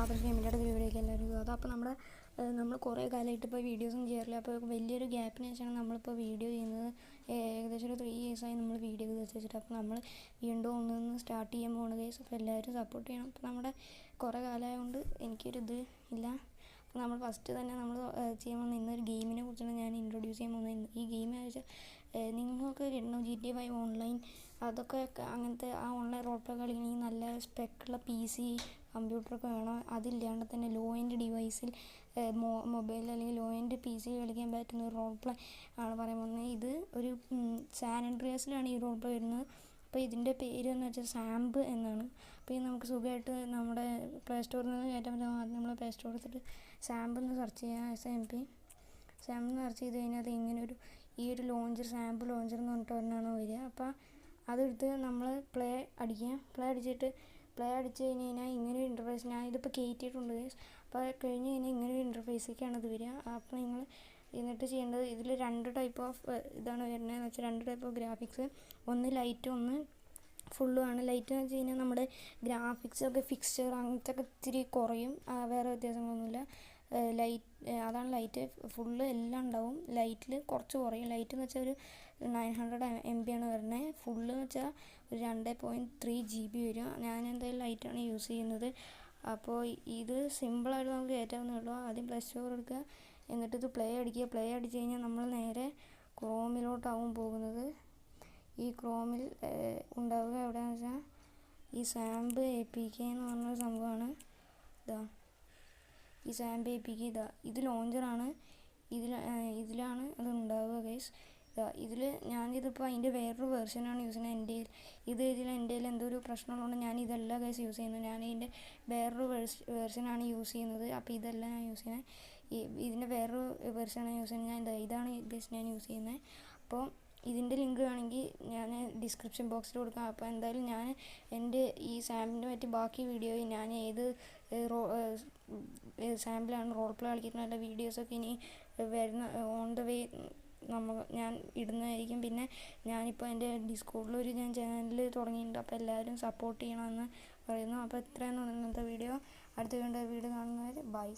അപ്പോൾ ഗെയിമിൻ്റെ അടുത്ത വീഡിയോയ്ക്ക് എല്ലാവരും സ്വാഗതം. അപ്പോൾ നമ്മൾ കുറേ കാലമായിട്ട് ഇപ്പോൾ വീഡിയോസൊന്നും ചെയ്യാറില്ല. അപ്പോൾ വലിയൊരു ഗ്യാപ്പിന് ശേഷമാണ് നമ്മളിപ്പോൾ വീഡിയോ ചെയ്യുന്നത്. ഏകദേശം ഒരു 3 ഇയേഴ്സായി നമ്മൾ വീഡിയോ വെച്ചിട്ട്. അപ്പോൾ നമ്മൾ വീണ്ടും ഒന്നൊന്ന് സ്റ്റാർട്ട് ചെയ്യാൻ പോകുന്നത് ഗൈസ്. അപ്പോൾ എല്ലാവരും സപ്പോർട്ട് ചെയ്യണം. അപ്പോൾ നമ്മുടെ കുറേ കാലമായതുകൊണ്ട് എനിക്കൊരിത് ഇല്ല. അപ്പോൾ നമ്മൾ ഫസ്റ്റ് തന്നെ നമ്മൾ ചെയ്യാൻ പോകുന്ന ഇന്നൊരു ഗെയിമിനെ കുറിച്ചാണ് ഞാൻ ഇൻട്രൊഡ്യൂസ് ചെയ്യാൻ പോകുന്നത്. ഈ ഗെയിം എന്ന് വെച്ചാൽ നിങ്ങൾക്ക് കിട്ടണം GTA 5 ഓൺലൈൻ, അതൊക്കെ അങ്ങനത്തെ ആ ഓൺലൈൻ റോൾ പ്ലേ കളിക്കണമെങ്കിൽ നല്ല സ്പെക്കുള്ള PC കമ്പ്യൂട്ടറൊക്കെ വേണം. അതില്ലാണ്ട് തന്നെ ലോ എൻഡ് ഡിവൈസിൽ മൊബൈൽ അല്ലെങ്കിൽ ലോ എൻഡ് PC കളിക്കാൻ പറ്റുന്ന ഒരു റോൾ പ്ലേ ആണ് പറയാൻ പോകുന്നത്. ഇത് ഒരു സാൻ ആൻഡ്രിയാസിലാണ് ഈ റോൾ പ്ലേ വരുന്നത്. അപ്പോൾ ഇതിൻ്റെ പേര് എന്ന് വെച്ചാൽ സാമ്പ് എന്നാണ്. അപ്പോൾ ഇത് നമുക്ക് സുഖമായിട്ട് നമ്മുടെ പ്ലേ സ്റ്റോറിൽ നിന്ന് കയറ്റാൻ പറ്റും. ആദ്യം നമ്മൾ പ്ലേ സ്റ്റോറിൽ എടുത്തിട്ട് സാമ്പ് എന്ന് സെർച്ച് ചെയ്യുക. SMP സാമ്പ് എന്ന് സെർച്ച് ചെയ്ത് കഴിഞ്ഞാൽ അത് ഇങ്ങനെ ഈ ഒരു ലോഞ്ചർ സാമ്പ് ലോഞ്ചർ എന്ന് പറഞ്ഞിട്ട് ഒരെണ്ണമാണ് വരിക. അപ്പോൾ അതെടുത്ത് നമ്മൾ പ്ലേ അടിച്ച് കഴിഞ്ഞ് കഴിഞ്ഞാൽ ഇങ്ങനെ ഒരു ഇൻ്റർഫേസ്, ഞാൻ ഇതിപ്പോൾ കയറ്റിയിട്ടുണ്ട്. അപ്പോൾ കഴിഞ്ഞ് കഴിഞ്ഞാൽ ഇങ്ങനെ ഒരു ഇൻ്റർഫേസിലേക്കാണ് ഇത് വരിക. അപ്പോൾ നിങ്ങൾ എന്നിട്ട് ചെയ്യേണ്ടത്, ഇതിൽ 2 ടൈപ്പ് ഓഫ് ഇതാണ് വരുന്നതെന്ന് വെച്ചാൽ 2 ടൈപ്പ് ഓഫ് ഗ്രാഫിക്സ്. ഒന്ന് ലൈറ്റ്, ഒന്ന് ഫുള്ളുമാണ്. ലൈറ്റ് എന്ന് വെച്ച് കഴിഞ്ഞാൽ നമ്മുടെ ഗ്രാഫിക്സൊക്കെ ഫിക്സ്ചർ അങ്ങനത്തെ ഒക്കെ ഇത്തിരി കുറയും, വേറെ വ്യത്യാസങ്ങളൊന്നുമില്ല. അതാണ് ലൈറ്റ്. ഫുള്ള് എല്ലാം ഉണ്ടാവും, ലൈറ്റിൽ കുറച്ച് കുറയും. ലൈറ്റ് എന്ന് വെച്ചാൽ ഒരു 900 MB ആണ് വരുന്നത്. ഫുള്ള് എന്ന് വെച്ചാൽ ഒരു 2.3 GB വരും. ഞാൻ എന്തായാലും ലൈറ്റാണ് യൂസ് ചെയ്യുന്നത്. അപ്പോൾ ഇത് സിമ്പിളായിട്ട് നമുക്ക് കയറ്റാവുന്നേ ഉള്ളൂ. ആദ്യം പ്ലേ സ്റ്റോർ എടുക്കുക, എന്നിട്ട് ഇത് പ്ലേ അടിക്കുക. പ്ലേ അടിച്ച് കഴിഞ്ഞാൽ നമ്മൾ നേരെ ക്രോമിലോട്ടാവും പോകുന്നത്. ഈ ക്രോമിൽ ഉണ്ടാവുക എവിടെയാണെന്ന് വെച്ചാൽ ഈ സാമ്പ് APK എന്ന് പറഞ്ഞൊരു സംഭവമാണ്. ഈ സാമ്പ് APK ഇത് ലോഞ്ചറാണ്. ഇതിലാണ് അത് ഉണ്ടാവുക ഗൈസ്. ഞാനിതിപ്പോൾ അതിൻ്റെ വേറൊരു വേർഷനാണ് യൂസ് ചെയ്യുന്നത്. എൻ്റെ എന്തോ ഒരു പ്രശ്നമുള്ളതുകൊണ്ട് ഞാൻ ഇതല്ല ഗൈസ് യൂസ് ചെയ്യുന്നത്. ഞാൻ ഇതിൻ്റെ വേറൊരു വേർഷനാണ് യൂസ് ചെയ്യുന്നത്. അപ്പോൾ ഇതല്ല ഞാൻ യൂസ് ചെയ്യുന്നത്, ഇതിൻ്റെ വേറൊരു വേർഷനാണ് യൂസ് ചെയ്യുന്നത്. ഇതാണ് ഗൈസ് ഞാൻ യൂസ് ചെയ്യുന്നത്. അപ്പോൾ ഇതിൻ്റെ ലിങ്ക് വേണമെങ്കിൽ ഞാൻ ഡിസ്ക്രിപ്ഷൻ ബോക്സിൽ കൊടുക്കാം. അപ്പോൾ എന്തായാലും ഞാൻ എൻ്റെ ഈ സാമ്പിളിനെ പറ്റി ബാക്കി വീഡിയോയിൽ ഞാൻ ഏത് സാമ്പിളാണ് റോൾ പ്ലേ കളിക്കുന്ന വീഡിയോസൊക്കെ ഇനി വരുന്ന ഓൺ ദ വേ ഞാൻ ഇടുന്നതായിരിക്കും. പിന്നെ ഞാനിപ്പോൾ എൻ്റെ ഡിസ്കോഡിലൊരു ഞാൻ ചാനൽ തുടങ്ങിയിട്ടുണ്ട്. അപ്പോൾ എല്ലാവരും സപ്പോർട്ട് ചെയ്യണമെന്ന് പറയുന്നു. അപ്പോൾ ഇത്രയാണ് ഇന്നത്തെ വീഡിയോ. അടുത്ത വീഡിയോ കാണുന്നവരെ ബൈ.